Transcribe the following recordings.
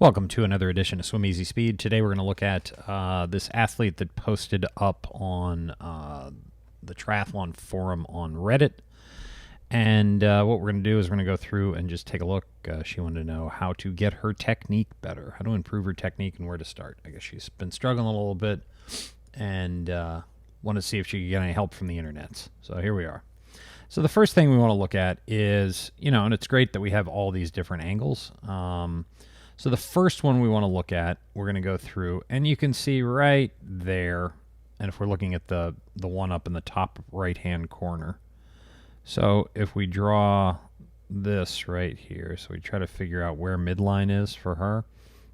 Welcome to another edition of Swim Easy Speed. Today we're going to look at this athlete that posted up on the Triathlon forum on Reddit. And what we're going to do is we're going to go through and just take a look. She wanted to know how to get her technique better, how to improve her technique, and where to start. I guess she's been struggling a little bit and wanted to see if she could get any help from the internets. So here we are. So the first thing we want to look at is, and it's great that we have all these different angles. So the first one we want to look at, we're going to go through, and you can see right there, and if we're looking at the one up in the top right-hand corner. So if we draw this right here, so we try to figure out where midline is for her,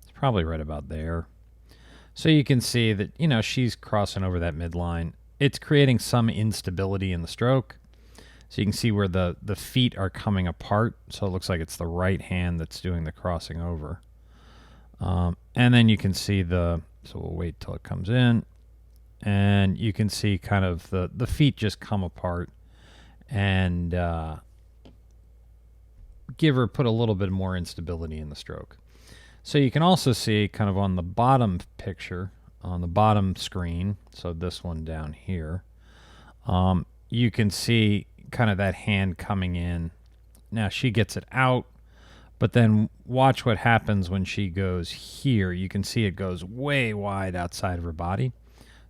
it's probably right about there. So you can see that, she's crossing over that midline. It's creating some instability in the stroke. So you can see where the feet are coming apart. So it looks like it's the right hand that's doing the crossing over. And then you can see so we'll wait till it comes in, and you can see kind of the feet just come apart and put a little bit more instability in the stroke. So you can also see kind of on the bottom picture, on the bottom screen, so this one down here, you can see kind of that hand coming in. Now she gets it out, but then watch what happens when she goes here. You can see it goes way wide outside of her body.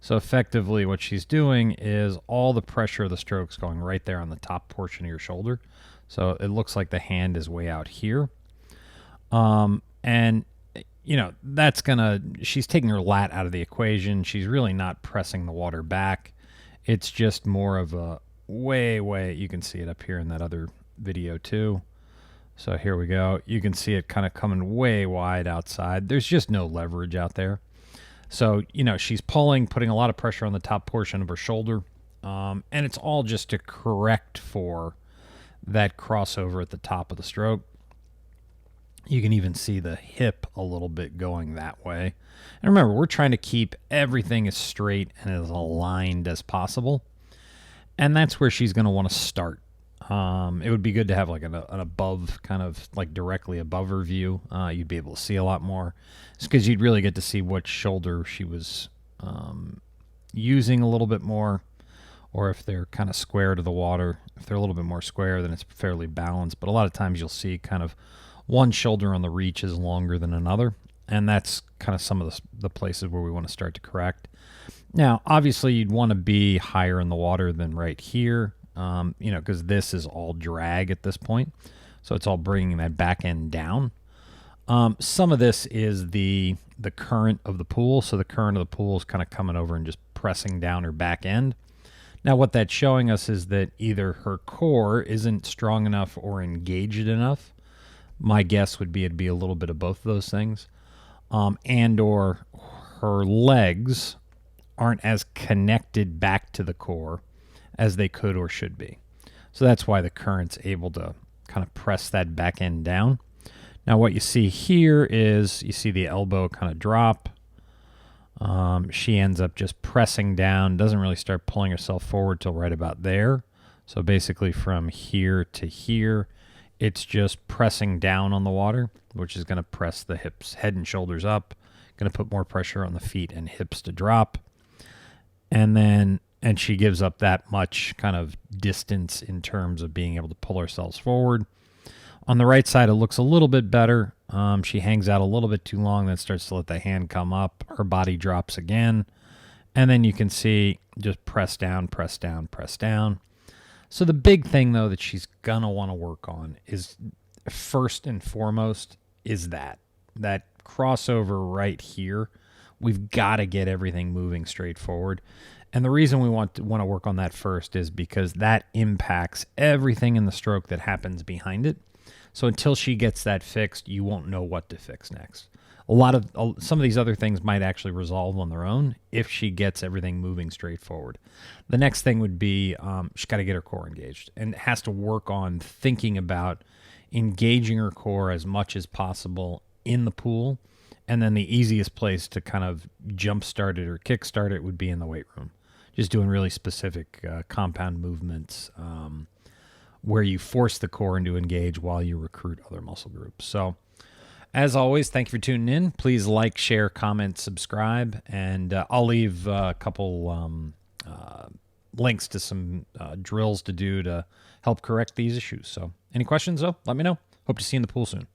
So effectively what she's doing is all the pressure of the stroke's going right there on the top portion of your shoulder. So it looks like the hand is way out here. And, she's taking her lat out of the equation. She's really not pressing the water back. It's just more of a way, you can see it up here in that other video too. So here we go. You can see it kind of coming way wide outside. There's just no leverage out there. So, she's putting a lot of pressure on the top portion of her shoulder. And it's all just to correct for that crossover at the top of the stroke. You can even see the hip a little bit going that way. And remember, we're trying to keep everything as straight and as aligned as possible. And that's where she's going to want to start. It would be good to have like an above, kind of like directly above her view. You'd be able to see a lot more. It's because you'd really get to see what shoulder she was using a little bit more, or if they're kind of square to the water. If they're a little bit more square, then it's fairly balanced. But a lot of times you'll see kind of one shoulder on the reach is longer than another. And that's kind of some of the places where we want to start to correct. Now, obviously, you'd want to be higher in the water than right here. Because this is all drag at this point. So it's all bringing that back end down. Some of this is the current of the pool. So the current of the pool is kind of coming over and just pressing down her back end. Now what that's showing us is that either her core isn't strong enough or engaged enough. My guess would be it'd be a little bit of both of those things. And or her legs aren't as connected back to the core as they could or should be. So that's why the current's able to kind of press that back end down. Now what you see here is you see the elbow kind of drop. She ends up just pressing down, doesn't really start pulling herself forward till right about there. So basically from here to here, it's just pressing down on the water, which is going to press the hips, head and shoulders up, going to put more pressure on the feet and hips to drop. And she gives up that much kind of distance in terms of being able to pull herself forward. On the right side, it looks a little bit better. She hangs out a little bit too long, then starts to let the hand come up. Her body drops again. And then you can see just press down, press down, press down. So the big thing, though, that she's going to want to work on is, first and foremost, is that crossover right here. We've got to get everything moving straight forward. And the reason we want to work on that first is because that impacts everything in the stroke that happens behind it. So until she gets that fixed, you won't know what to fix next. Some of these other things might actually resolve on their own if she gets everything moving straight forward. The next thing would be she's got to get her core engaged and has to work on thinking about engaging her core as much as possible in the pool. And then the easiest place to kind of jumpstart it or kickstart it would be in the weight room. Just doing really specific compound movements where you force the core into engage while you recruit other muscle groups. So As always, thank you for tuning in. Please like, share, comment, subscribe, and I'll leave a couple links to some drills to do to help correct these issues. So any questions, though, let me know. Hope to see you in the pool soon.